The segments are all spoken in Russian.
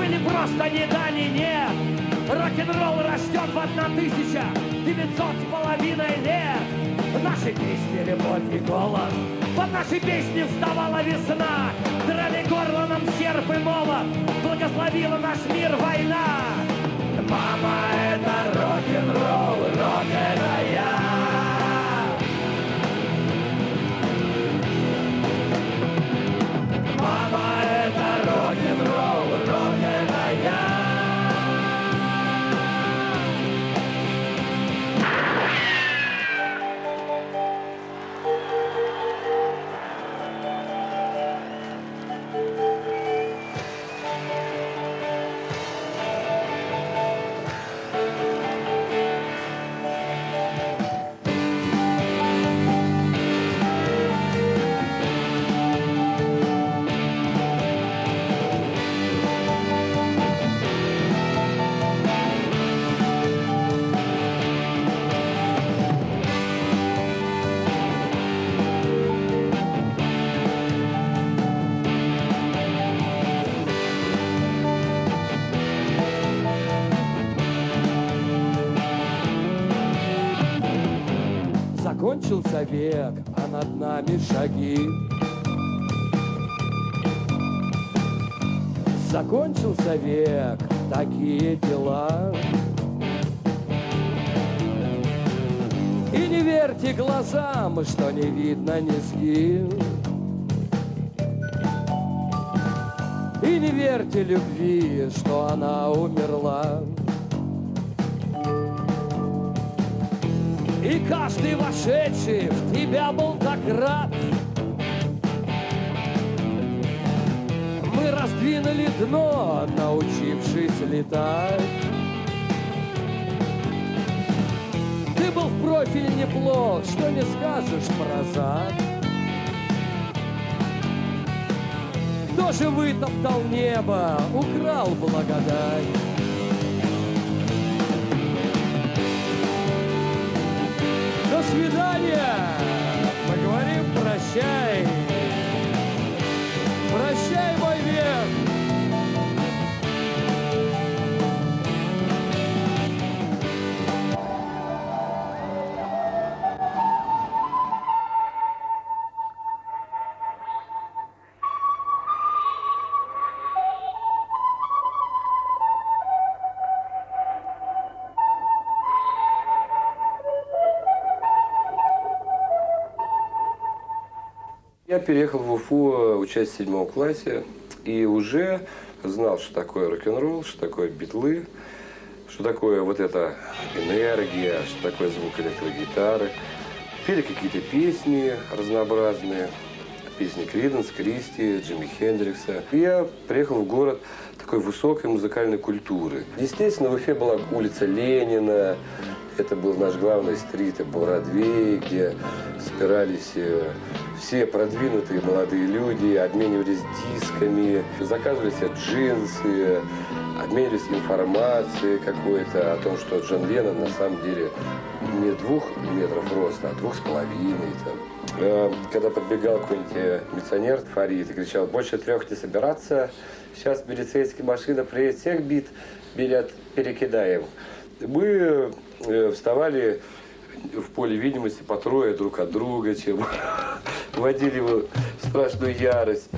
были просто ни да, ни нет. Рок-н-ролл растет в 1900 с половиной лет. В нашей песне любовь и голод, под нашей песней вставала весна. Драли горло нам серп и молот, благословила наш мир война. Мама, это рок-н-ролл, рок это я. Мама, это рок-н-ролл, рок это я. Закончился век, а над нами шаги. Закончился век, такие дела. И не верьте глазам, что не видно низги. И не верьте любви, что она умерла. И каждый вошедший в тебя был так рад. Мы раздвинули дно, научившись летать. Ты был в профиль неплох, что не скажешь про зад. Кто же вытоптал небо, украл благодать? До свидания! Поговорим, прощай! Прощай, мой век! Я переехал в Уфу учась в 7 классе и уже знал, что такое рок-н-ролл, что такое битлы, что такое вот эта энергия, что такое звук электрогитары. Пели какие-то песни разнообразные, песни Криденс, Кристи, Джимми Хендрикса. И я приехал в город такой высокой музыкальной культуры. Естественно, в Уфе была улица Ленина, это был наш главный стрит, это Бродвей, где собирались все продвинутые молодые люди, обменивались дисками, заказывали себе джинсы, обменивались информацией какой-то о том, что Джон Леннон на самом деле не 2 метров роста, а 2,5 там. Когда подбегал какой-нибудь милиционер Фарид и кричал: больше 3 не собираться, сейчас милицейская машина приедет, всех билет перекидаем. Мы вставали в поле видимости по 3 друг от друга, чем вводили его в страшную ярость.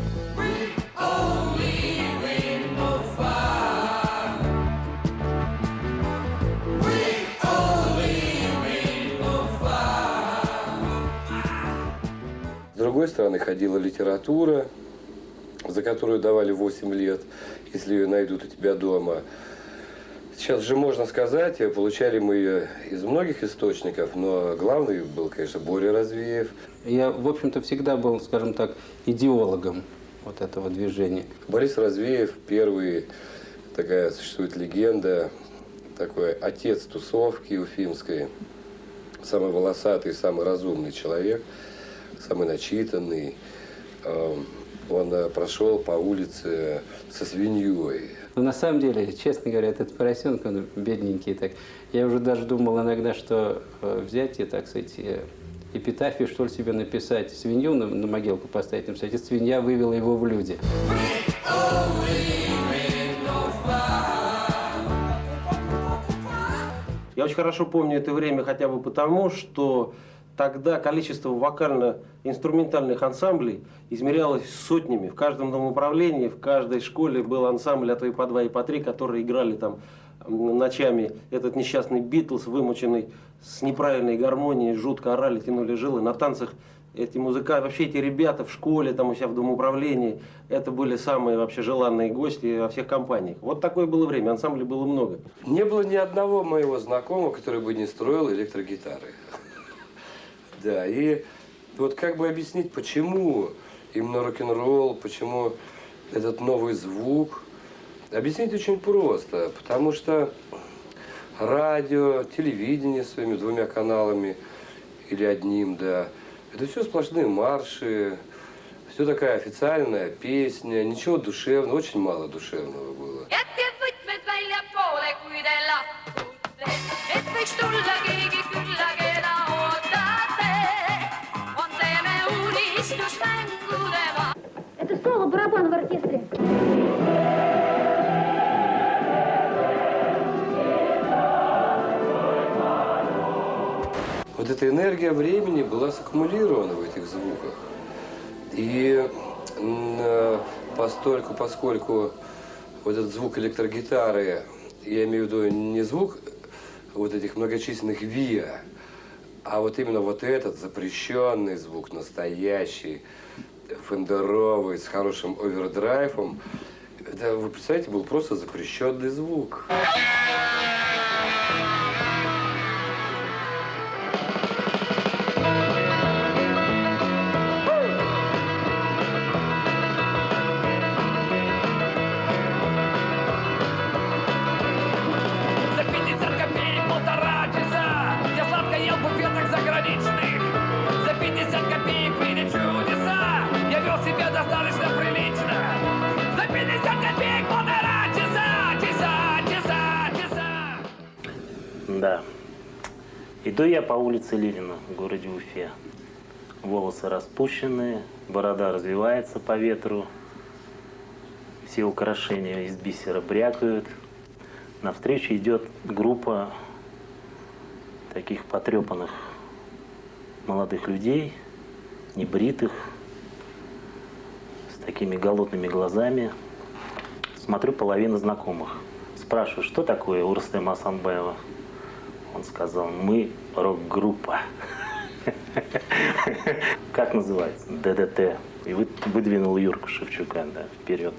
С другой стороны ходила литература, за которую давали 8 лет, если ее найдут у тебя дома. Сейчас же можно сказать, получали мы ее из многих источников, но главный был, конечно, Боря Развеев. Я, в общем-то, всегда был, скажем так, идеологом вот этого движения. Борис Развеев первый, такая существует легенда, такой отец тусовки уфимской, самый волосатый, самый разумный человек, самый начитанный. Он прошел по улице со свиньей. Но на самом деле, честно говоря, этот поросенок, он бедненький. Так. Я уже даже думал иногда, что взять и, так сказать, эпитафию, что ли, себе написать, свинью на могилку поставить, написать, и свинья вывела его в люди. Я очень хорошо помню это время хотя бы потому, что тогда количество вокально-инструментальных ансамблей измерялось сотнями. В каждом домоуправлении, в каждой школе был ансамбль, а то и по два, и по три, которые играли там ночами этот несчастный Битлз, вымученный с неправильной гармонией, жутко орали, тянули жилы. На танцах эти музыканты, вообще эти ребята в школе, там у себя в домоуправлении, это были самые вообще желанные гости во всех компаниях. Вот такое было время, ансамблей было много. Не было ни одного моего знакомого, который бы не строил электрогитары. Да, и вот как бы объяснить, почему именно рок-н-ролл, почему этот новый звук. Объяснить очень просто, потому что радио, телевидение своими двумя каналами или одним, да, это все сплошные марши, все такая официальная песня, ничего душевного, очень мало душевного было. Это соло барабан в оркестре. Вот эта энергия времени была саккумулирована в этих звуках. И поскольку вот этот звук электрогитары, я имею в виду не звук вот этих многочисленных виа, а вот именно вот этот запрещенный звук, настоящий, фендеровый, с хорошим овердрайвом, это, вы представляете, был просто запрещенный звук. Да. Иду я по улице Ленина в городе Уфе. Волосы распущены, борода развивается по ветру. Все украшения из бисера брякают. Навстречу идет группа таких потрепанных молодых людей, небритых, с такими голодными глазами. Смотрю, половина знакомых. Спрашиваю, что такое у Рустема Асанбаева? Он сказал, мы рок-группа. Как называется? ДДТ. И выдвинул Юрку Шевчука, да, вперед.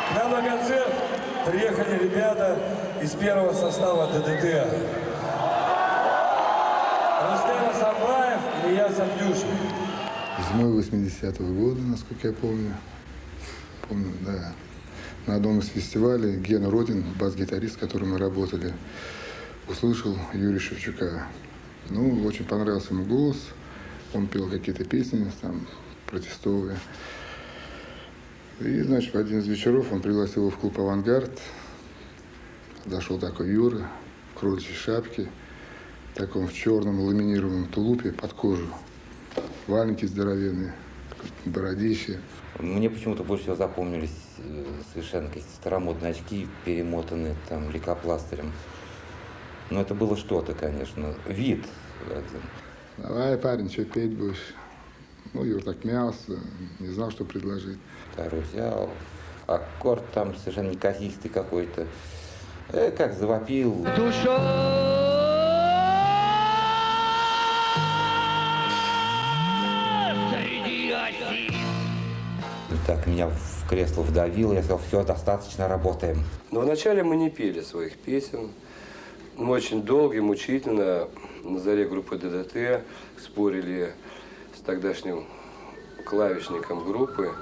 К нам на концерт приехали ребята из первого состава ДДТ. Рустем Асанбаев и Илья Сандюшин. Зимой 80-го года, насколько я помню. Помню, да. На одном из фестивалей Гена Родин, бас-гитарист, с которым мы работали, услышал Юрия Шевчука. Ну, очень понравился ему голос. Он пел какие-то песни там протестовые. И, значит, в один из вечеров он пригласил его в клуб «Авангард». Зашел такой Юра в кроличьей шапке, таком в черном ламинированном тулупе под кожу. Валенки здоровенные, бородище. Мне почему-то больше всего запомнились совершенно какие-то старомодные очки, перемотанные там лейкопластырем. Но это было что-то, конечно. Вид. Давай, парень, что петь будешь? Ну, Юр так мялся, не знал, что предложить. Второй взял. Аккорд там совершенно неказистый какой-то. Как завопил. Так меня в кресло вдавило, я сказал, все, достаточно, работаем. Но вначале мы не пели своих песен. Мы очень долго и мучительно на заре группы ДДТ спорили с тогдашним клавишником группы,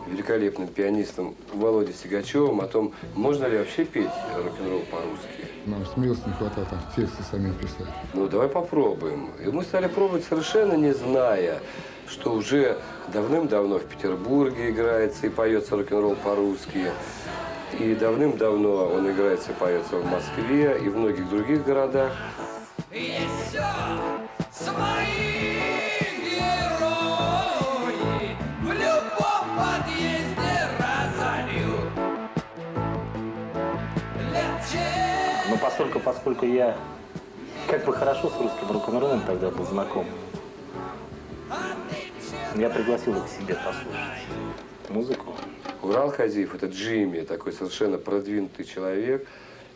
великолепным пианистом Володей Сигачевым о том, можно ли вообще петь рок-н-ролл по-русски. Нам смелости не хватало там тексты самим писать. Ну, давай попробуем. И мы стали пробовать, совершенно не зная, что уже давным-давно в Петербурге играется и поется рок-н-ролл по-русски. И давным-давно он играется и поется в Москве и в многих других городах. Есть все свои герои, в любом подъезде разольют поскольку я как бы хорошо с русским рок-н-роллом тогда был знаком, я пригласил их к себе послушать музыку. Урал Хазиев – это Джимми, такой совершенно продвинутый человек,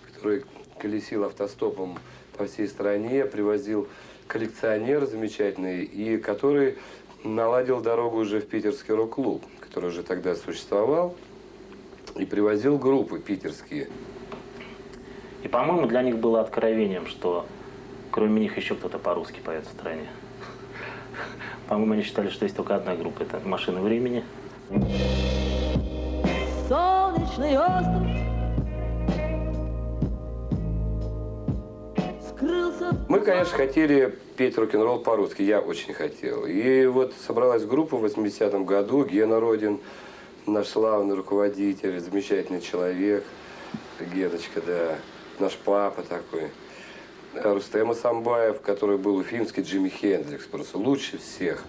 который колесил автостопом по всей стране, привозил коллекционер замечательный, и который наладил дорогу уже в питерский рок-клуб, который уже тогда существовал, и привозил группы питерские. И, по-моему, для них было откровением, что кроме них еще кто-то по-русски поет в стране. По-моему, они считали, что есть только одна группа – это «Машина времени». Солнечный остров скрылся. Мы, конечно, хотели петь рок-н-ролл по-русски, я очень хотел. И вот собралась группа в 80-м году, Гена Родин, наш славный руководитель, замечательный человек, Геночка, да, наш папа такой. Рустем Асамбаев, который был уфимский Джимми Хендрикс, просто лучше всех.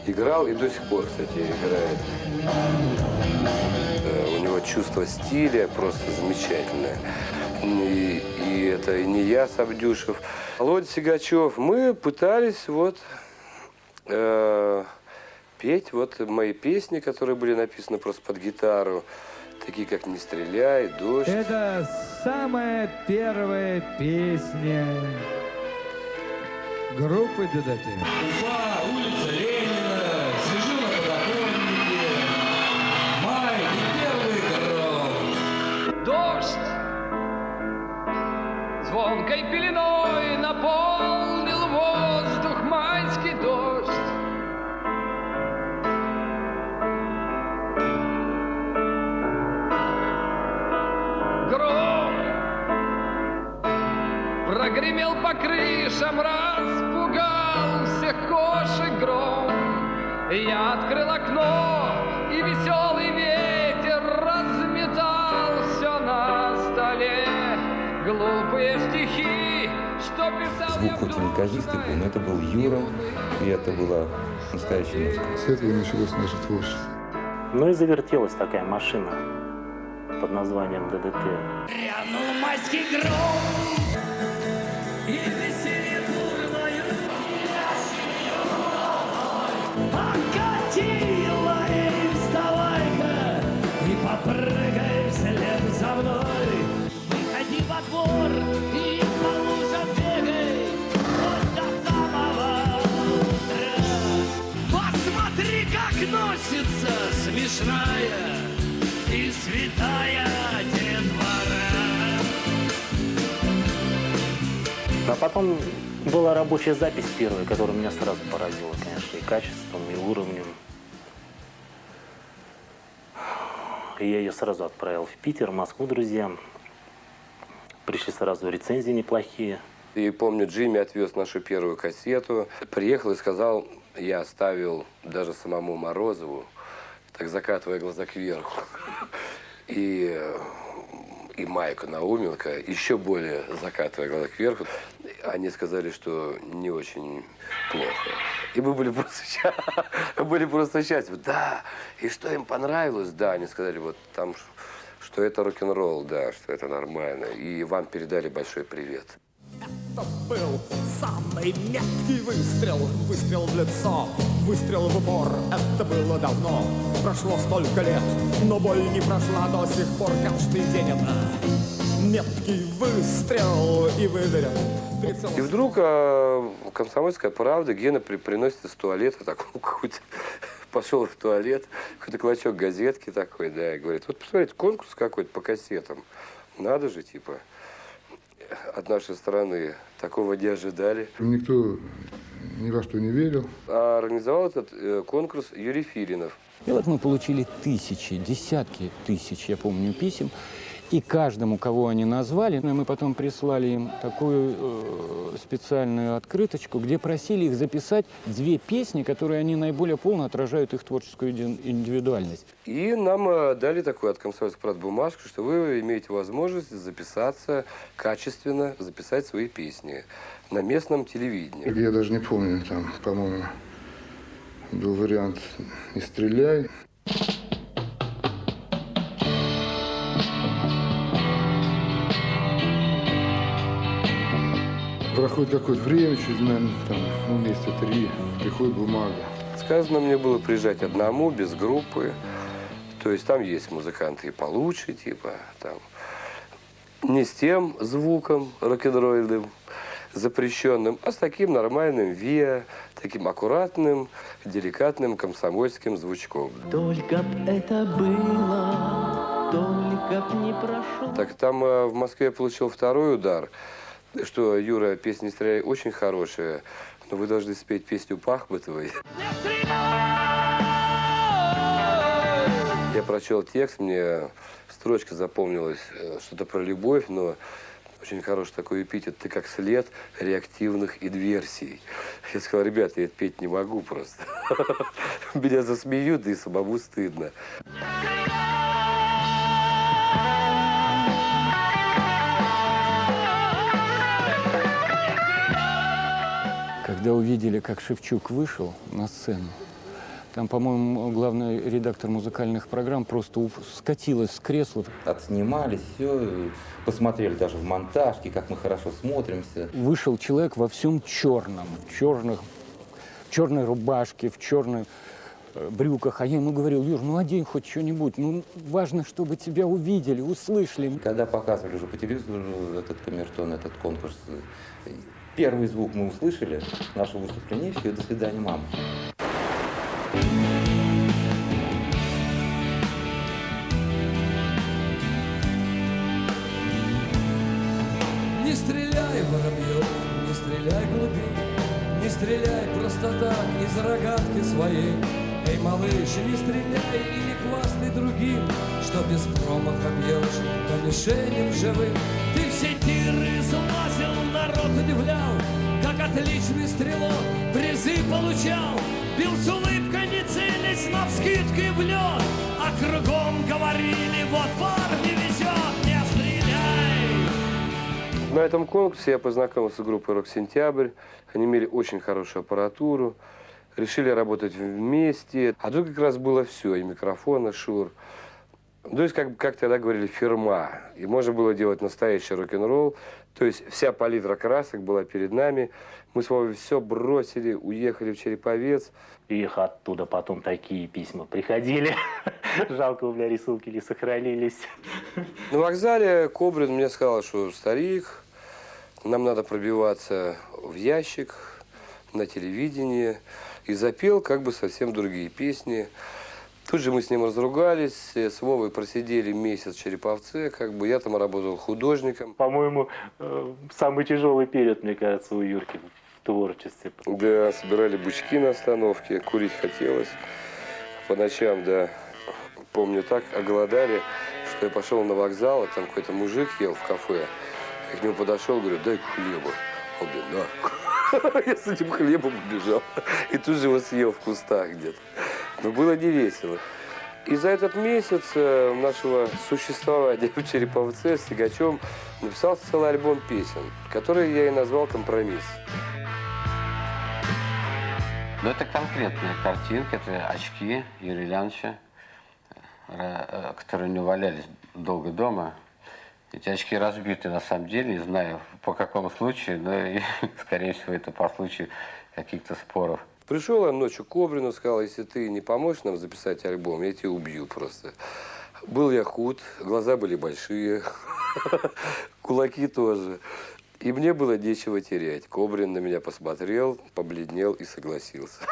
Играл и до сих пор, кстати, играет. У него чувство стиля просто замечательное. И это и не я, Сабдюшев. Володя Сигачев. Мы пытались вот петь вот мои песни, которые были написаны просто под гитару. Такие как «Не стреляй», «Дождь». Это самая первая песня группы ДДТ. Уфа, улица Ленина, сижу на подоконнике, май и первый гром. Дождь звонкой пеленой наполнил воздух, майский дождь. Гром прогремел по крышам, распугал всех кошек гром. Я открыл окно, и веселый ветер разметал все на столе. Глупые стихи, что писал я Звук хоть и неказистый был, но это был Юра, и это была настоящая музыка. С этого началось наше творчество. Ну и завертелась такая машина под названием ДДТ. Грянул майский гром, и веселье бурное окатило, и вставай-ка, и попрыгай вслед за мной. Выходи во двор, и по лужам бегай, хоть до самого утра. Посмотри, как носится смешная и святая детвора. А потом была рабочая запись первая, которая меня сразу поразила, конечно, и качеством, и уровнем. И я ее сразу отправил в Питер, в Москву друзьям. Пришли сразу рецензии неплохие. И помню, Джимми отвез нашу первую кассету. Приехал и сказал, я оставил даже самому Морозову, так закатывая глаза кверху. И Майку Науменко, еще более закатывая глаза кверху. Они сказали, что не очень плохо. И мы были просто счастливы. Да, и что им понравилось, да, они сказали, вот там, что это рок-н-ролл, да, что это нормально. И вам передали большой привет. Это был самый меткий выстрел, выстрел в лицо, выстрел в упор. Это было давно, прошло столько лет, но боль не прошла до сих пор. Каждый день это меткий выстрел и выдарил. И вдруг «Комсомольская правда», Гена приносит из туалета такой какой-то, пошел в туалет, какой-то клочок газетки такой, да, и говорит, вот посмотрите, конкурс какой-то по кассетам. Надо же, типа, от нашей страны такого не ожидали. Никто ни во что не верил. А организовал этот конкурс Юрий Филинов. И вот мы получили тысячи, десятки тысяч, я помню, писем. И каждому, кого они назвали, мы потом прислали им такую специальную открыточку, где просили их записать 2 песни, которые они наиболее полно отражают их творческую индивидуальность. И нам дали такую от «Комсомольской правды» бумажку, что вы имеете возможность записаться качественно, записать свои песни на местном телевидении. Я даже не помню, там, по-моему, был вариант «Не стреляй». Проходит какое-то время, чуть, наверное, там, ну, месяца 3, приходит бумага. Сказано мне было приезжать одному, без группы. То есть там есть музыканты и получше, типа, там, не с тем звуком рок-н-ролльным, запрещенным, а с таким нормальным ВИА, таким аккуратным, деликатным комсомольским звучком. Только б это было, только б не прошло. Так там в Москве я получил второй удар, что, Юра, песня «Не стреляй» очень хорошая, но вы должны спеть песню Пахмутовой. Я прочел текст, мне строчка запомнилась, что-то про любовь, но очень хороший такой эпитет. Ты как след реактивных инверсий. Я сказал, ребята, я это петь не могу просто. Меня засмеют, да и самому стыдно. Когда увидели, как Шевчук вышел на сцену, там, по-моему, главный редактор музыкальных программ просто скатилась с кресла. Отснимались, все, посмотрели даже в монтажке, как мы хорошо смотримся. Вышел человек во всем черном, в черной рубашке, в черных брюках. А я ему говорил, Юр, ну одень хоть что-нибудь, ну важно, чтобы тебя увидели, услышали. Когда показывали уже по телевизору этот камертон, этот конкурс, первый звук мы услышали, наше выступление, все, до свидания, мама. Не стреляй, воробьев, не стреляй глубин, не стреляй просто так из рогатки своей. Эй, малыш, не стреляй и не хвастай другим, что без промаха бьешь по мишеням живым. Ты все тиры залазил, народ удивлял, как отличный стрелок призы получал. Бил с улыбкой, не целясь, навскидку в лед, а кругом говорили, вот парни везет, не стреляй. На этом конкурсе я познакомился с группой «Рок-Сентябрь». Они имели очень хорошую аппаратуру, решили работать вместе. А тут как раз было все, и микрофон, и Шур. То есть, как тогда говорили, фирма. И можно было делать настоящий рок-н-ролл. То есть вся палитра красок была перед нами. Мы с Вовой все бросили, уехали в Череповец. И их оттуда потом такие письма приходили. Жалко, у меня рисунки не сохранились. На вокзале Кобрин мне сказал, что старик, нам надо пробиваться в ящик на телевидении. И запел как бы совсем другие песни. Тут же мы с ним разругались, с Вовой просидели месяц в Череповце, как бы я там работал художником. По-моему, самый тяжелый период, мне кажется, у Юрки в творчестве. Да, собирали бычки на остановке, курить хотелось. По ночам, да, помню так, оголодали, что я пошел на вокзал, а там какой-то мужик ел в кафе. Я к нему подошел, говорю, дай хлеба. Он говорит, на. Я с этим хлебом убежал. И тут же его съел в кустах где-то. Но было не весело. И за этот месяц нашего существования в Череповце с Сигачем написал целый альбом песен, который я и назвал «Компромисс». Ну, это конкретная картинка, это очки Юрия Ильяновича, которые не валялись долго дома. Эти очки разбиты на самом деле, не знаю по какому случаю, но, скорее всего, это по случаю каких-то споров. Пришел я ночью к Кобрину, сказал, если ты не поможешь нам записать альбом, я тебя убью просто. Был я худ, глаза были большие, кулаки тоже. И мне было нечего терять. Кобрин на меня посмотрел, побледнел и согласился.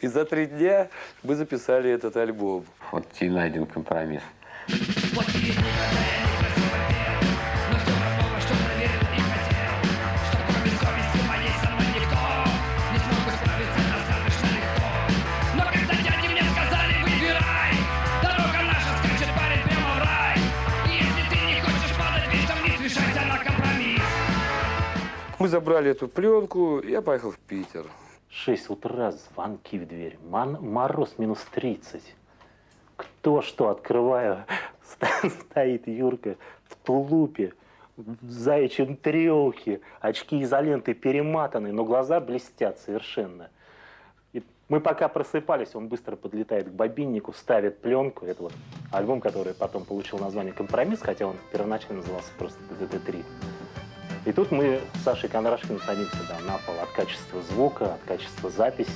И за 3 дня мы записали этот альбом. Вот и найден компромисс. Мы забрали эту пленку, я поехал в Питер. 6 утра, звонки в дверь. Мороз минус 30. Кто что, открываю, стоит Юрка в тулупе, в заячьем трёхе, очки изолентой перематаны, но глаза блестят совершенно. И мы пока просыпались, он быстро подлетает к бобиннику, ставит пленку. Это вот альбом, который потом получил название «Компромисс», хотя он первоначально назывался просто «ДДТ-3». И тут мы с Сашей Кондрашкиным садимся на пол от качества звука, от качества записи.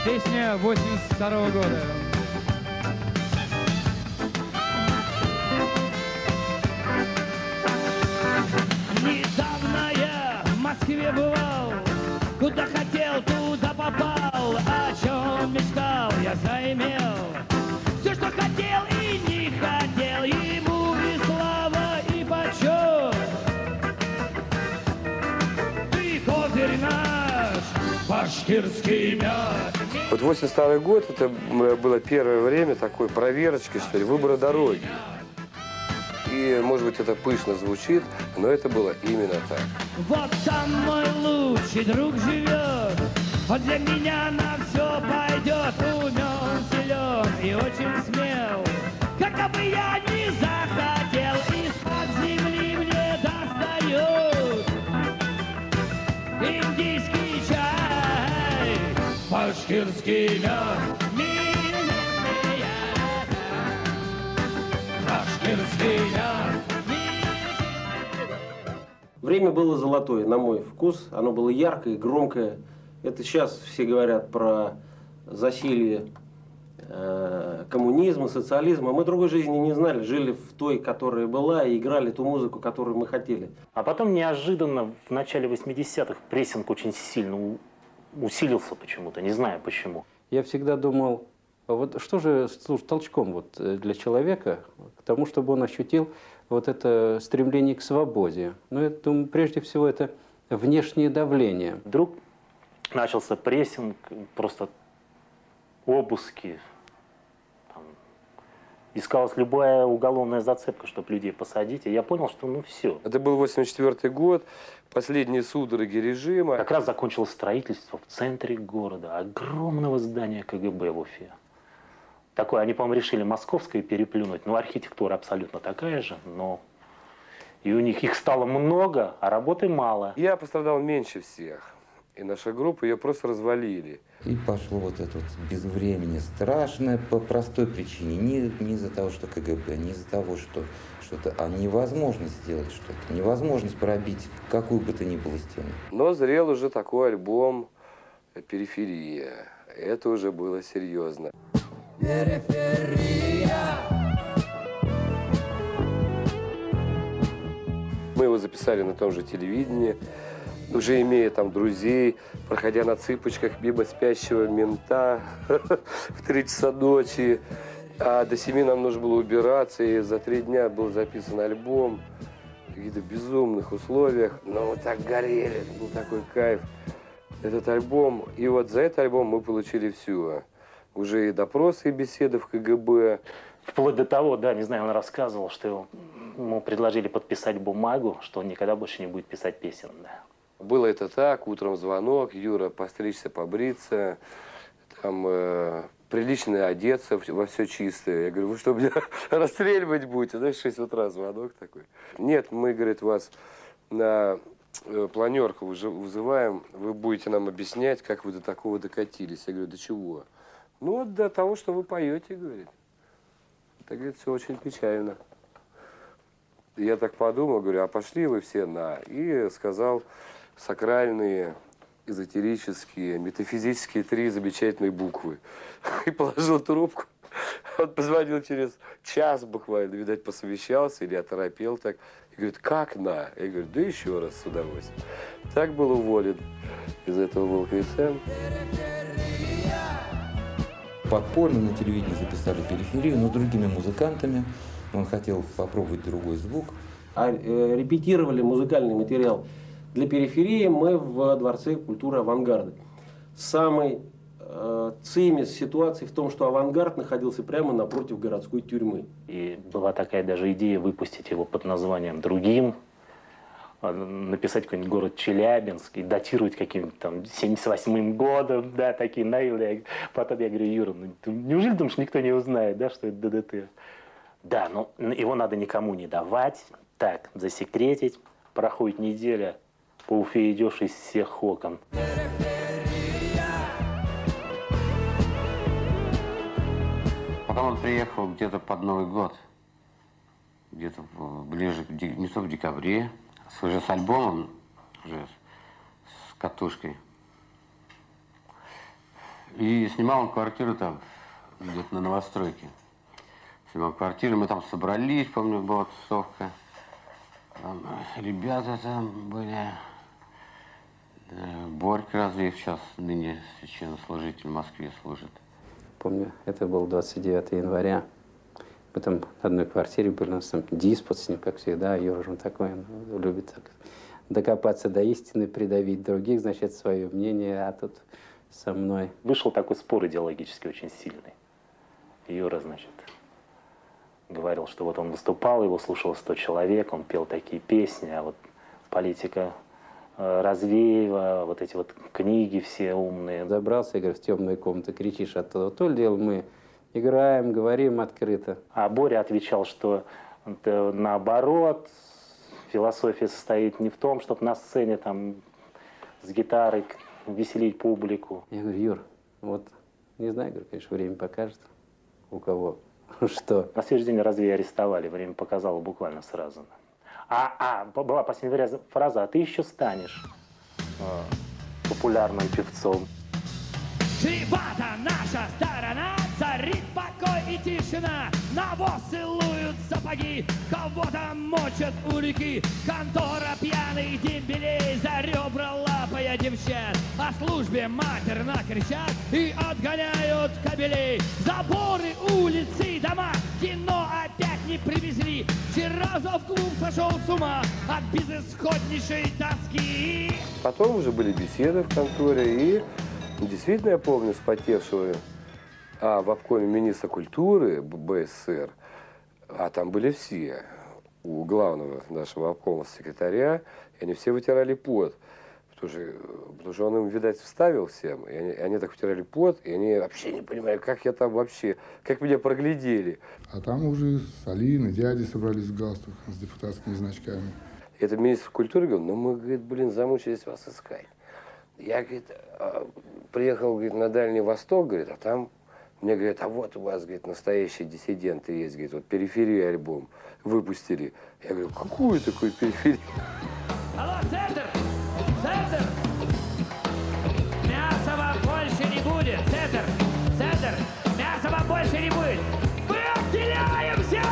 Песня 82-го года. Недавно я в Москве бывал, куда хотел, туда попал, о чем мечтал, я заимел. Все, что хотел и не хотел, ему и слава, и почет. Ты козырь наш, башкирский мяч. Вот 82 год, это было первое время такой проверочки, что ли, выбора дороги. И, может быть, это пышно звучит, но это было именно так. Вот там мой лучший друг живет, он для меня на все пойдет. Умен, силен и очень смел, как бы я ни захотел, из-под земли мне достает индийский чай, башкирский мяч. Время было золотое, на мой вкус. Оно было яркое, громкое. Это сейчас все говорят про засилье коммунизма, социализма. Мы другой жизни не знали. Жили в той, которая была, и играли ту музыку, которую мы хотели. А потом неожиданно в начале 80-х прессинг очень сильно усилился почему-то. Не знаю почему. Я всегда думал, вот что же служит толчком вот для человека к тому, чтобы он ощутил вот это стремление к свободе. Ну, я думаю, прежде всего, это внешнее давление. Вдруг начался прессинг, просто обыски. Там, искалась любая уголовная зацепка, чтобы людей посадить. И я понял, что ну все. Это был 84 год, последние судороги режима. Как раз закончилось строительство в центре города огромного здания КГБ в Уфе. Такое, они, по-моему, решили московское переплюнуть. Ну, архитектура абсолютно такая же, но и у них их стало много, а работы мало. Я пострадал меньше всех. И наша группа ее просто развалили. И пошло вот это вот безвремение страшное по простой причине. Не из-за того, что КГБ, не из-за того, что что-то, а невозможность сделать что-то. Невозможность пробить какую бы то ни было стену. Но зрел уже такой альбом «Периферия». Это уже было серьезно. Периферия. Мы его записали на том же телевидении, уже имея там друзей, проходя на цыпочках мимо спящего мента в 3 часа ночи. А до 7 нам нужно было убираться, и за 3 дня был записан альбом в каких-то безумных условиях. Но мы так горели, это был такой кайф, этот альбом. И вот за этот альбом мы получили все. Уже и допросы, и беседы в КГБ. Вплоть до того, да, не знаю, он рассказывал, что ему предложили подписать бумагу, что он никогда больше не будет писать песен. Да. Было это так, утром звонок, Юра, постричься, побриться, там прилично одеться во все чистое. Я говорю, вы что, меня расстреливать будете? Знаешь, в 6 утра звонок такой. Нет, мы, говорит, вас на планерку вызываем, вы будете нам объяснять, как вы до такого докатились. Я говорю, до чего? Ну, вот до того, что вы поете, говорит. Это, говорит, все очень печально. И я так подумал, говорю, а пошли вы все на. И сказал сакральные, эзотерические, метафизические 3 замечательные буквы. И положил трубку. Он позвонил через час буквально, видать, посовещался или оторопел так. И говорит, как на? Я говорю, да еще раз с удовольствием. Так был уволен из этого Волк-ФМ. Подпольно на телевидении записали «Периферию», но с другими музыкантами. Он хотел попробовать другой звук. А репетировали музыкальный материал для «Периферии» мы в Дворце культуры «Авангарда». Самый цимис ситуации в том, что «Авангард» находился прямо напротив городской тюрьмы. И была такая даже идея выпустить его под названием другим, написать какой-нибудь город Челябинск и датировать каким-то там 78-м годом, да, такие наивные. Потом я говорю, Юра, ну, ты неужели думаешь, никто не узнает, да, что это ДДТ? Да, но его надо никому не давать, так, засекретить. Проходит неделя, по Уфе идешь из всех окон. Потом он приехал где-то под Новый год. где-то ближе, не то в декабре, уже с альбомом, уже с катушкой. И снимал он квартиру там, где-то на новостройке. Снимал квартиру, мы там собрались, помню, была тусовка. Там ребята там были. Борька Развеев сейчас ныне священнослужитель в Москве служит. Помню, это был 29 января. Мы там в одной квартире были, у нас там диспут с ним, как всегда. Юра же он такой, он любит так докопаться до истины, придавить других, значит, свое мнение, а тут со мной. Вышел такой спор идеологически очень сильный. Юра, значит, говорил, что вот он выступал, его слушало 100 человек, он пел такие песни, а вот политика Развеева, вот эти вот книги все умные. Забрался, я говорю, в темную комнату, кричишь оттуда. То ли дело мы играем, говорим открыто. А Боря отвечал, что наоборот, философия состоит не в том, чтобы на сцене там с гитарой веселить публику. Я говорю, Юр, вот не знаю, говорю, конечно, время покажет, у кого что. На следующий день Развея арестовали, время показало буквально сразу. Была последняя фраза, а ты еще станешь популярным певцом. Чревата наша сторона, царит покой и тишина. Навоз целуют сапоги, кого-то мочат у реки. Контора пьяных дембелей, за ребра лапая девчат. О службе матерно кричат и отгоняют кабелей. Заборы, улицы, дома, кино опять не привезли. Вчера завклуб сошел с ума от безысходнейшей тоски. Потом уже были беседы в конторе, и действительно я помню вспотевшего в обкоме министра культуры БССР, а там были все, у главного нашего обкома секретаря, и они все вытирали пот, потому что он им, видать, вставил всем, и они так вытирали пот, и они вообще не понимали, как я там вообще, как меня проглядели. А там уже Алина, дяди собрались в галстук с депутатскими значками. Это министр культуры говорил, ну мы, говорит, замучились вас искать. Я, говорит, приехал, говорит, на Дальний Восток, говорит, а там мне говорят, а вот у вас, говорит, настоящие диссиденты есть, говорит, вот «Периферия» альбом выпустили. Я говорю, какую такую периферию? Алло, центр! Центр! Мяса вам больше не будет! Центр! Центр! Мяса вам больше не будет! Мы отделяемся!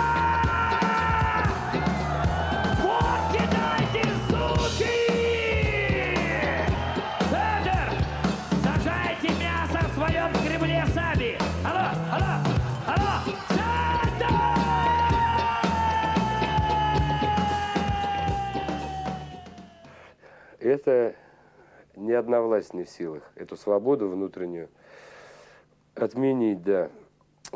Вот кидайте, суки! Центр! Сажайте мясо в своем гребле сами! Алло! Алло! Алло! Центр! Это ни одна власть не в силах эту свободу внутреннюю отменить, да.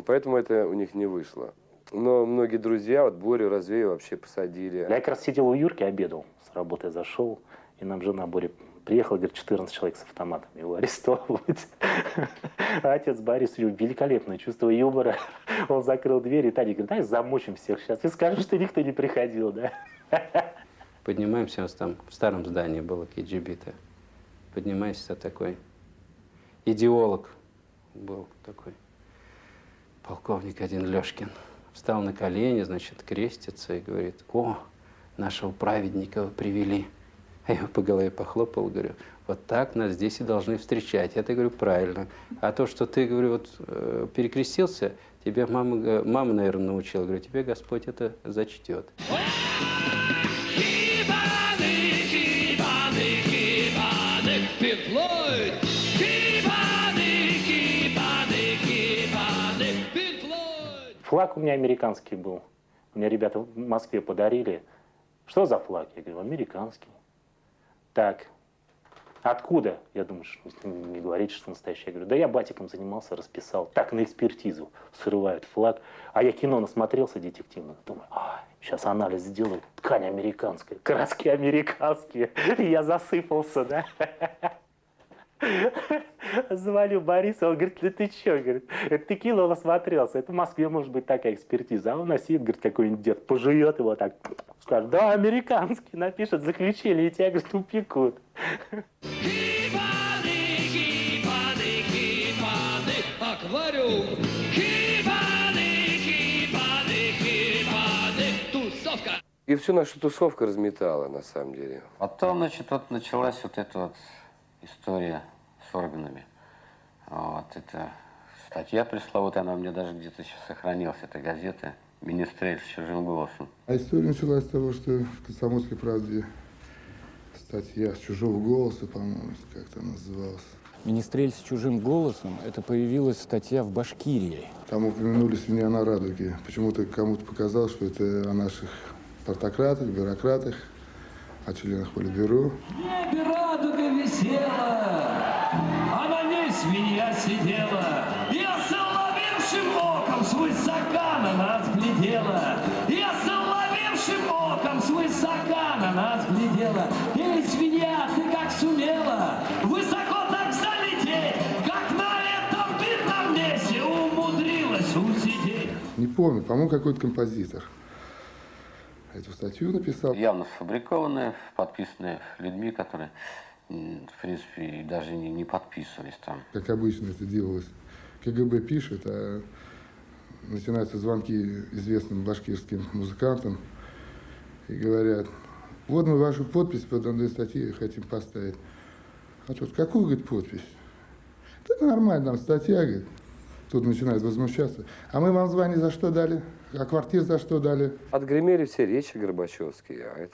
Поэтому это у них не вышло. Но многие друзья, вот Борю Развеева вообще посадили. Я как раз сидел у Юрки, обедал, с работы зашел, и нам жена Боря приехала, говорит, 14 человек с автоматами, его арестовывать. А отец Борис, у него великолепное чувство юмора. Он закрыл дверь, и Таня говорит, дай замочим всех сейчас, и скажем, что никто не приходил, да. Поднимаемся, у нас там в старом здании было KGB-то. Поднимаешься, такой идеолог был такой, полковник один Лешкин. Встал на колени, значит, крестится и говорит, о, нашего праведника вы привели. А я по голове похлопал, говорю, вот так нас здесь и должны встречать. Это, говорю, правильно. А то, что ты, говорю, вот перекрестился, тебя мама, наверное, научила. Говорю, тебе Господь это зачтет. Флаг у меня американский был. Мне ребята в Москве подарили. Что за флаг? Я говорю, американский. Так, откуда? Я думаю, что не говорите, что настоящий. Я говорю, да я батиком занимался, расписал. Так, на экспертизу срывают флаг. А я кино насмотрелся детективно. Думаю, сейчас анализ сделаю. Ткань американская, краски американские. И я засыпался, да? Звоню Борису, он говорит, ты что? Говорит, это ты кино насмотрелся, это в Москве может быть такая экспертиза. А у нас сидит, говорит, какой-нибудь дед, пожует его так, скажет, да, американский, напишет заключение, и тебя, говорит, упекут. Аквариум. И всю нашу тусовку разметала, на самом деле. Потом, значит, вот началась вот эта вот история с органами. Вот это статья пресловутая, она у меня даже где-то сейчас сохранилась, эта газета «Министрель с чужим голосом». А история началась с того, что в «Комсомольской правде» статья «С чужого голоса», по-моему, как-то называлась. «Министрель с чужим голосом» — это появилась статья в Башкирии. Там упомянули «Свинья на радуге». Почему-то кому-то показалось, что это о наших партократах, бюрократах, о членах Политбюро. В небе радуга висела, а на ней свинья сидела. И осоловевшим оком свысока на нас глядела. И осоловевшим оком свысока на нас глядела. Эй, свинья, ты как сумела высоко так залететь, как на этом видном месте умудрилась усидеть. Не помню, по-моему, какой-то композитор эту статью написал. Явно сфабрикованная, подписанная людьми, которые, в принципе, даже не подписывались там. Как обычно это делалось. КГБ пишет, а начинаются звонки известным башкирским музыкантам и говорят: вот мы вашу подпись под одной статьей хотим поставить. А тот: какую, говорит, подпись? Это нормально, там статья, говорит. Тут начинают возмущаться. А мы вам звание за что дали? А квартир за что дали? Отгремели все речи Горбачевские.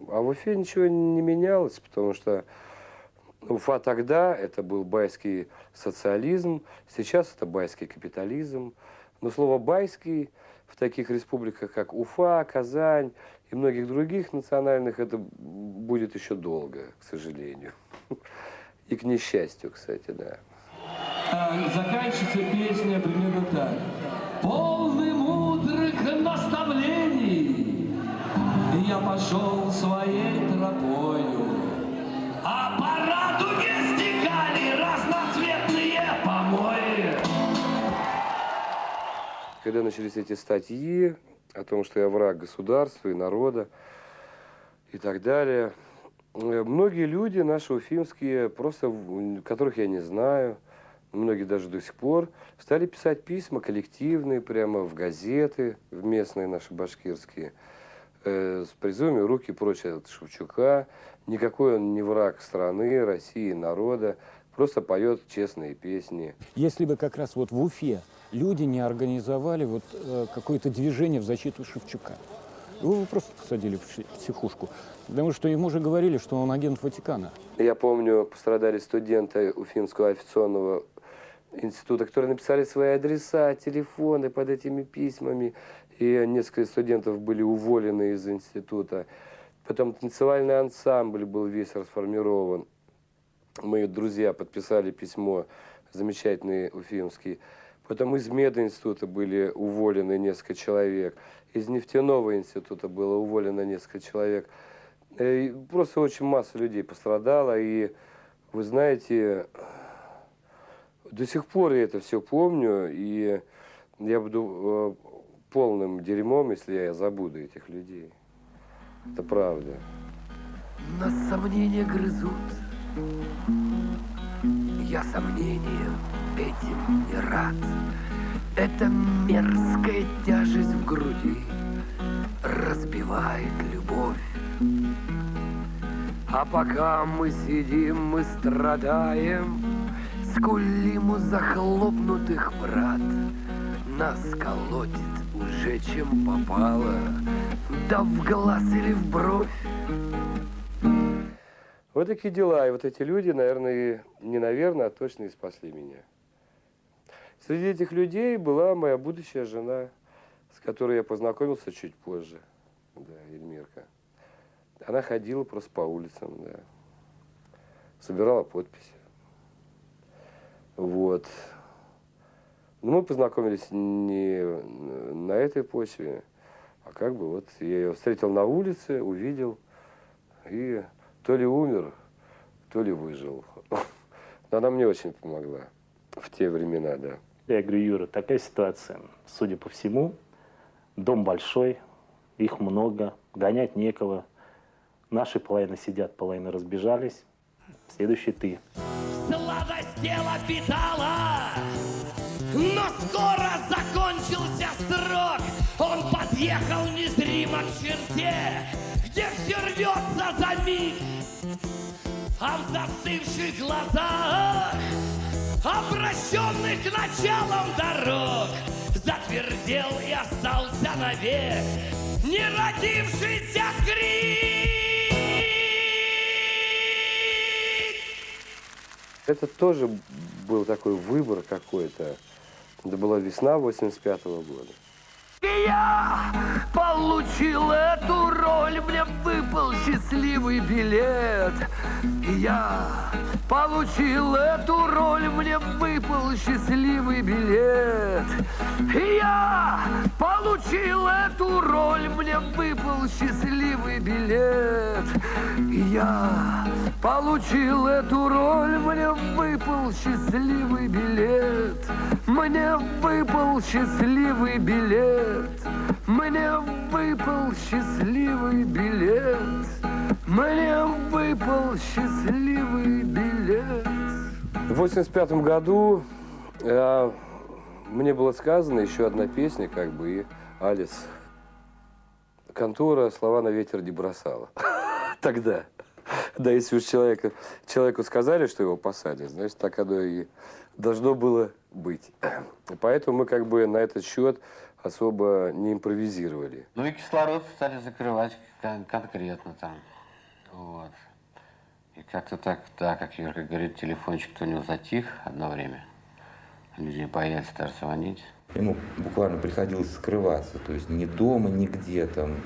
А в Уфе ничего не менялось, потому что Уфа тогда это был байский социализм, сейчас это байский капитализм. Но слово «байский» в таких республиках, как Уфа, Казань и многих других национальных, это будет еще долго, к сожалению. И к несчастью, кстати, да. Заканчивается песня примерно так. Полный мудрых наставлений я пошел своей тропою, а по радуге стекали разноцветные помои. Когда начались эти статьи о том, что я враг государства и народа и так далее, многие люди, наши уфимские, просто, которых я не знаю, многие даже до сих пор, стали писать письма коллективные прямо в газеты, в местные наши башкирские, с призывами руки прочь от Шевчука. Никакой он не враг страны, России, народа, просто поет честные песни. Если бы как раз вот в Уфе люди не организовали вот какое-то движение в защиту Шевчука, его бы просто посадили в психушку, потому что ему же говорили, что он агент Ватикана. Я помню, пострадали студенты Уфимского авиационного института, которые написали свои адреса, телефоны под этими письмами, и несколько студентов были уволены из института. Потом танцевальный ансамбль был весь расформирован. Мои друзья подписали письмо, замечательный уфимский. Потом из мединститута были уволены несколько человек. Из нефтяного института было уволено несколько человек. И просто очень масса людей пострадала. И вы знаете, до сих пор я это все помню. И я буду полным дерьмом, если я забуду этих людей. Это правда. Нас сомнения грызут. Я сомнением этим не рад. Эта мерзкая тяжесть в груди разбивает любовь. А пока мы сидим, мы страдаем, скулим у захлопнутых врат. Нас колотит уже чем попало, да в глаз или в бровь. Вот такие дела. И вот эти люди, наверное, не наверное, а точно и спасли меня. Среди этих людей была моя будущая жена, с которой я познакомился чуть позже. Да, Эльмирка. Она ходила просто по улицам, да. Собирала подписи. Вот. Но мы познакомились не на этой почве, а как бы вот я ее встретил на улице, увидел и то ли умер, то ли выжил. Но она мне очень помогла в те времена, да. Я говорю: Юра, такая ситуация. Судя по всему, дом большой, их много, гонять некого. Наши половина сидят, половина разбежались. Следующий ты. Сладость тела питала, но скоро закончился срок. Он под подъехал незримо к черте, где все рвется за миг, а в застывших глазах, обращенных началом дорог, затвердел и остался навек не родившийся крик. Это тоже был такой выбор какой-то. Это была весна 85-го года. И я получил эту роль, мне выпал счастливый билет. И я получил эту роль, мне выпал счастливый билет. И я получил эту роль, мне выпал счастливый билет. И я получил эту роль, мне выпал счастливый билет. Мне выпал счастливый билет. Мне выпал счастливый билет. Мне выпал счастливый билет. В 85-м году мне было сказано еще одна песня, как бы, и Алис. Контора слова на ветер не бросала. Тогда. Да, если уж человеку сказали, что его посадят, значит, так оно и должно было быть. Поэтому мы как бы на этот счет особо не импровизировали. Ну и кислород стали закрывать конкретно там. Вот. И как-то так, да, как Юрка говорит, телефончик-то у него затих одно время. Люди боялись даже звонить. Ему буквально приходилось скрываться, то есть ни дома, нигде там.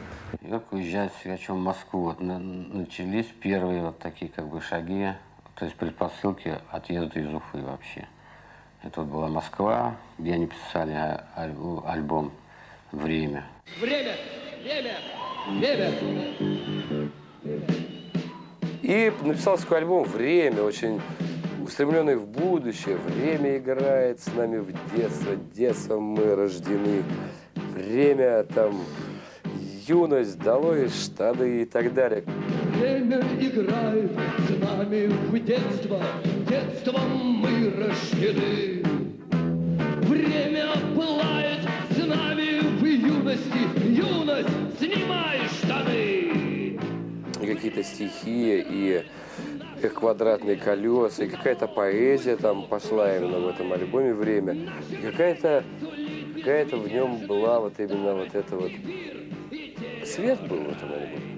Юрка уезжает в Москву. Вот начались первые вот такие как бы шаги, то есть предпосылки отъезда из Уфы вообще. Это вот была Москва, где они писали альбом «Время». Время! Время! Время! И написал свой альбом «Время», очень устремленный в будущее. Время играет с нами в детство, детством мы рождены. Время, там, юность, долой штаны и так далее. Время играет с нами в детство, детством мы рождены. Время пылает с нами в юности, юность, снимай штаны. И какие-то стихи, и квадратные колеса, и какая-то поэзия там пошла именно в этом альбоме «Время». И какая-то в нем была вот именно вот это вот... Свет был в этом альбоме.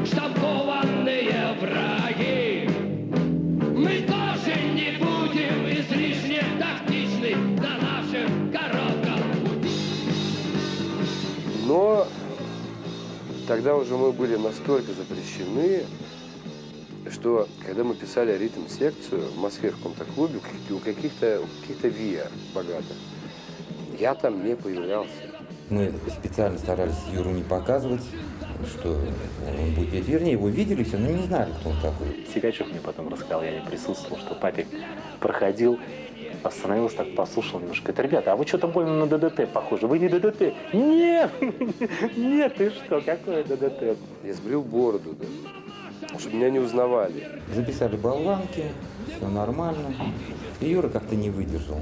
Штампованные враги. Мы тоже не будем излишне тактичны на нашем коротком пути. Но тогда уже мы были настолько запрещены, что когда мы писали ритм-секцию в Москве в каком-то клубе, у каких-то VR богатых, я там не появлялся. Мы специально старались Юру не показывать, что он будет петь. Вернее, его видели все, но не знали, кто он такой. Сигачев мне потом рассказал, я не присутствовал, что папик проходил, остановился, так послушал немножко. Говорит: ребята, а вы что-то больно на ДДТ похожи. Вы не ДДТ? Нет! Нет, ты что, какое ДДТ? Я сбрил бороду, да, чтобы меня не узнавали. Записали болванки, все нормально. И Юра как-то не выдержал.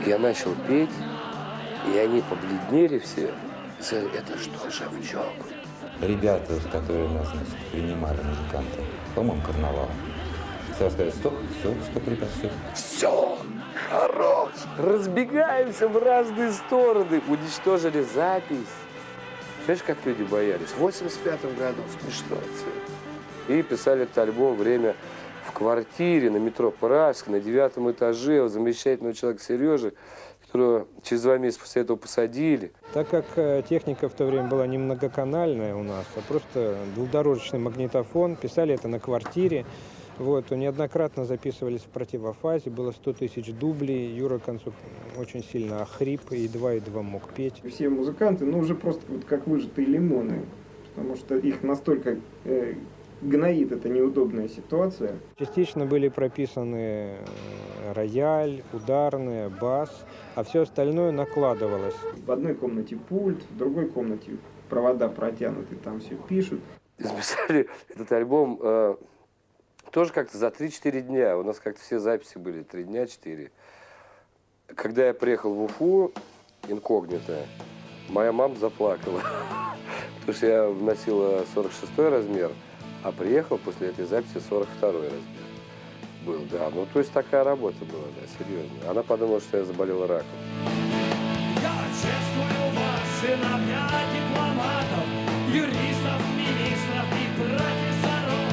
Я начал петь, и они побледнели все. Это что, Шевчук? Ребята, которые нас, значит, принимали, музыканты, по-моему, карнавал. Все сказали: стоп, ребят, все. Все, хорош. Разбегаемся в разные стороны. Уничтожили запись. Знаешь, как люди боялись? В 85-м году, смешно. И писали этот альбом «Время» в квартире на метро Пражск, на 9-м этаже у замечательного человека Сережи, которого через 2 месяца после этого посадили. Так как техника в то время была не многоканальная у нас, а просто двухдорожечный магнитофон, писали это на квартире. Вот, неоднократно записывались в противофазе, было 100 тысяч дублей. Юра к концу очень сильно охрип, и едва мог петь. Все музыканты, уже просто вот как выжатые лимоны, потому что их настолько гноит эта неудобная ситуация. Частично были прописаны рояль, ударная, бас, а все остальное накладывалось. В одной комнате пульт, в другой комнате провода протянуты, там все пишут. Записали этот альбом тоже как-то за 3-4 дня. У нас как-то все записи были 3 дня, 4. Когда я приехал в Уфу, инкогнито, моя мама заплакала. Потому что я вносила 46-й размер, а приехал после этой записи 42-й размер. Был, да. Ну, то есть такая работа была, да, серьезно. Она подумала, что я заболел раком. Я чествую вас, сыновья дипломатов, юристов, министров и профессоров,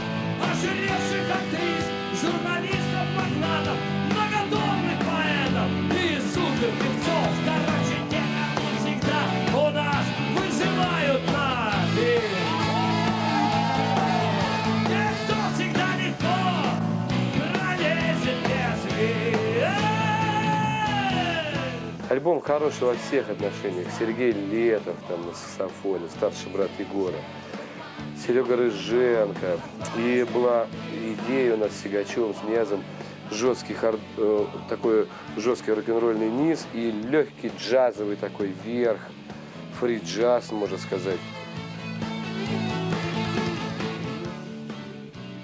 ожиревших актрис, журналистов, магнатов, многотомных поэтов и суперпевцов. Короче, те, кому всегда у нас выживают на бис. Те, кто всегда легко пролезет без виз. Альбом хороший во всех отношениях. Сергей Летов там на саксофоне, старший брат Егора, Серега Рыженко. И была идея у нас с Сигачевым, с Ниязом, такой жесткий рок-н-ролльный низ и легкий джазовый такой верх, фри-джаз, можно сказать.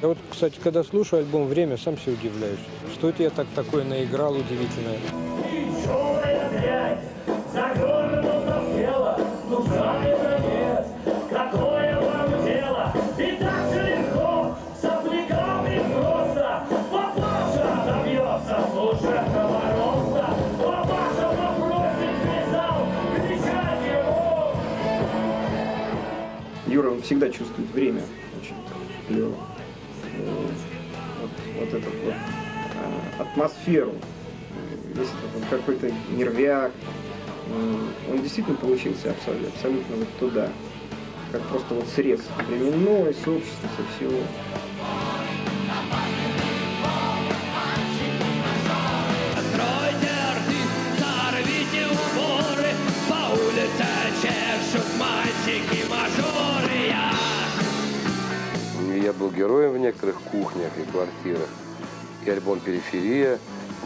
Я вот, кстати, когда слушаю альбом «Время», сам себе удивляюсь. Что это я такое наиграл удивительное. Загорнуто в тело, душа и бронец. Какое вам дело? И так же легко, соплякам и просто. Папаша добьется служебного роста. Папаша попросит связал, кричать его. Юра, он всегда чувствует время очень клево. Вот эту вот атмосферу, весь этот вот какой-то нервяк. Он действительно получился абсолютно вот туда, как просто вот срез временной, с общества, со всего. Откройте рты, сорвите уборы, по улице чешут мальчики-мажоры. Я был героем в некоторых кухнях и квартирах. И альбом «Периферия»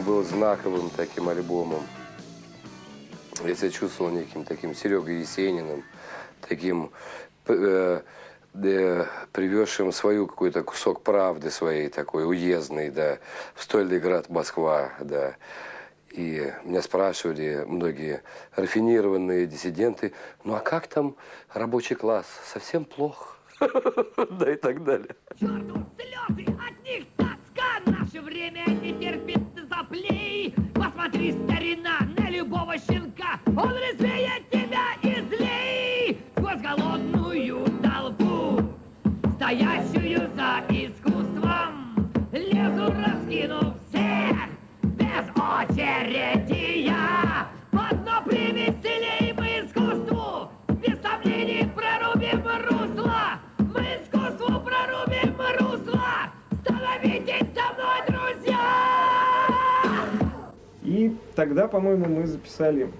был знаковым таким альбомом. Я себя чувствовал неким таким Серегой Есениным, таким привезшим свою какой-то кусок правды своей, такой уездный, да, в Стольный Град, Москва, да. И меня спрашивали многие рафинированные диссиденты, ну а как там рабочий класс? Совсем плохо? Да и так далее. Черту слезы, от них тоска, наше время не терпит заплей. Посмотри, старина, на любого щенка, он резвее тебя и злей. Сквозь голодную толпу, стоящую за искусством, лезу, раскинув всех, без очереди я. Одно привеселей мы искусству, без сомнений прорубим русло. Мы искусству прорубим русло. Становитесь со мной, друзья! И тогда, по-моему, мы записали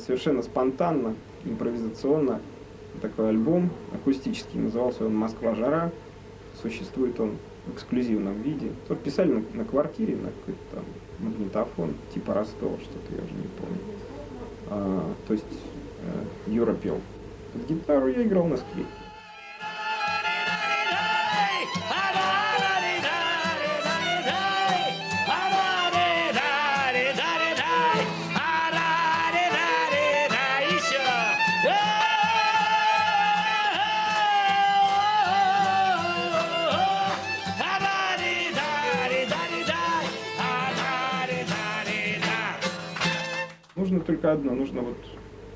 совершенно спонтанно, импровизационно такой альбом акустический. Назывался он «Москва. Жара». Существует он в эксклюзивном виде. Вот писали на квартире, на какой-то там магнитофон, типа Ростова, что-то я уже не помню. То есть Юра пел под гитару, я играл на скрипке. Нужно только одно, нужно вот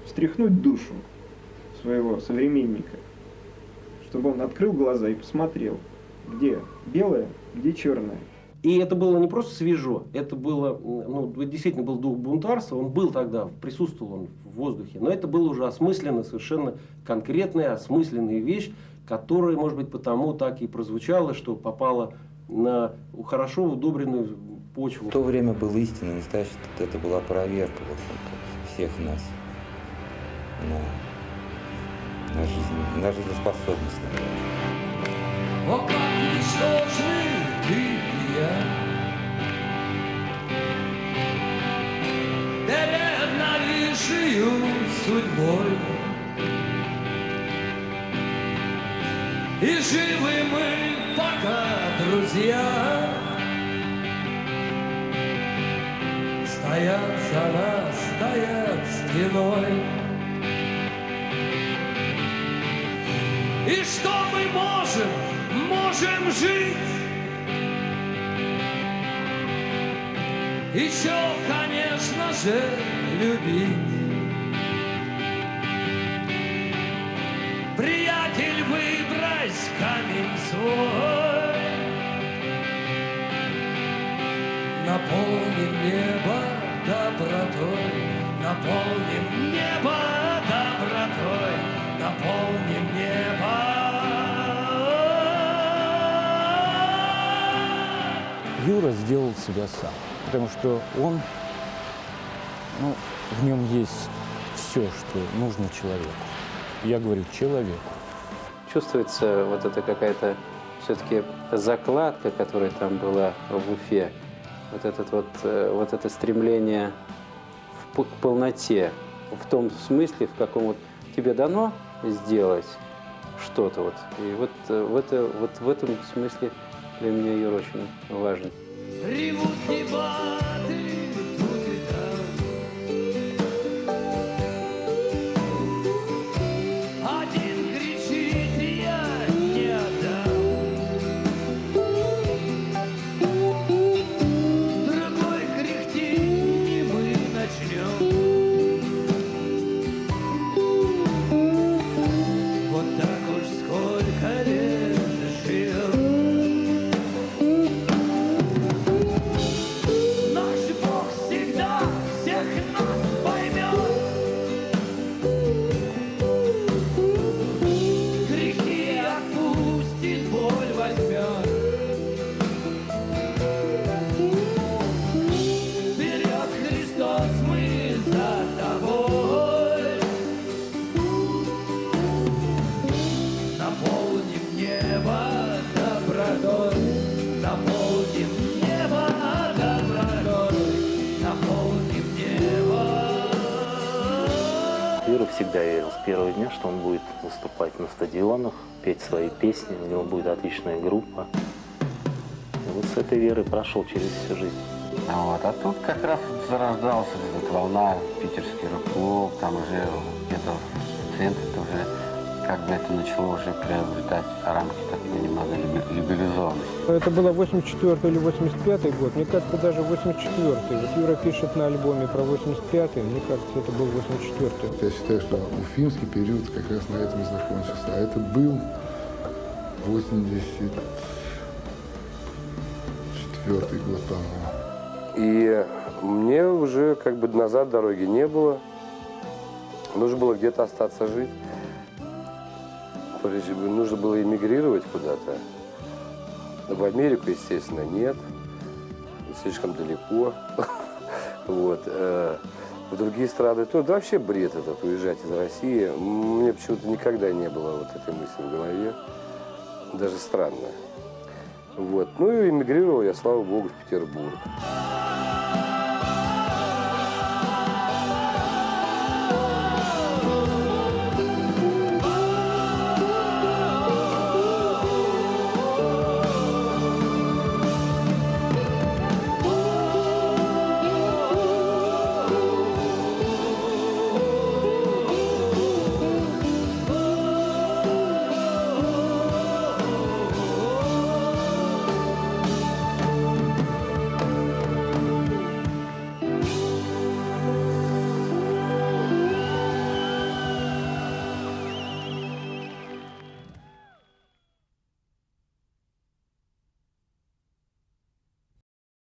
встряхнуть душу своего современника, чтобы он открыл глаза и посмотрел, где белое, где черное. И это было не просто свежо, это было, ну, действительно был дух бунтарства, он был тогда, присутствовал он в воздухе, но это было уже осмысленно, совершенно конкретная, осмысленная вещь, которая, может быть, потому так и прозвучала, что попала на хорошо удобренную почву. В то время был истинно настоящий, это была проверка, в общем-то, всех нас на жизнеспособность, наверное. О, как тобой. И живы мы пока, друзья, стоят за нас, стоят стеной. И что мы можем жить. Еще, конечно же, любить. Приятель, выбрось камень свой, наполним небо добротой, наполним небо добротой, наполним небо. Юра сделал себя сам, потому что он, в нем есть все, что нужно человеку. Я говорю человеку. Чувствуется вот эта какая-то все-таки закладка, которая там была в Уфе, вот это стремление к полноте, в том смысле, в каком вот тебе дано сделать что-то вот. И вот в этом смысле для меня Юра очень важен. Ревут дебаты тут и там. Один кричит, я не отдам. Другой кряхтит, и мы начнем. Вот так уж сколько лет живем. Юра всегда верил с первого дня, что он будет выступать на стадионах, петь свои песни, у него будет отличная группа. И вот с этой верой прошел через всю жизнь. А тут как раз зарождалась эта волна, питерский рок-клуб, там уже где-то в центре уже как бы это начало уже приобретать рамки такой немного легализованности. Это было 84 или 85 год, мне кажется, даже 84-й. Вот Юра пишет на альбоме про 85-й, мне кажется, это был 84-й. Я считаю, что уфимский период как раз на этом и закончился. А это был 84-й год, по-моему. И мне уже как бы назад дороги не было. Нужно было где-то остаться жить. Нужно было эмигрировать куда-то. В Америку, естественно, нет. Слишком далеко. Вот. В другие страны тоже. Да вообще бред этот, уезжать из России. Мне почему-то никогда не было вот этой мысли в голове. Даже странно. Вот. Ну и эмигрировал я, слава богу, в Петербург.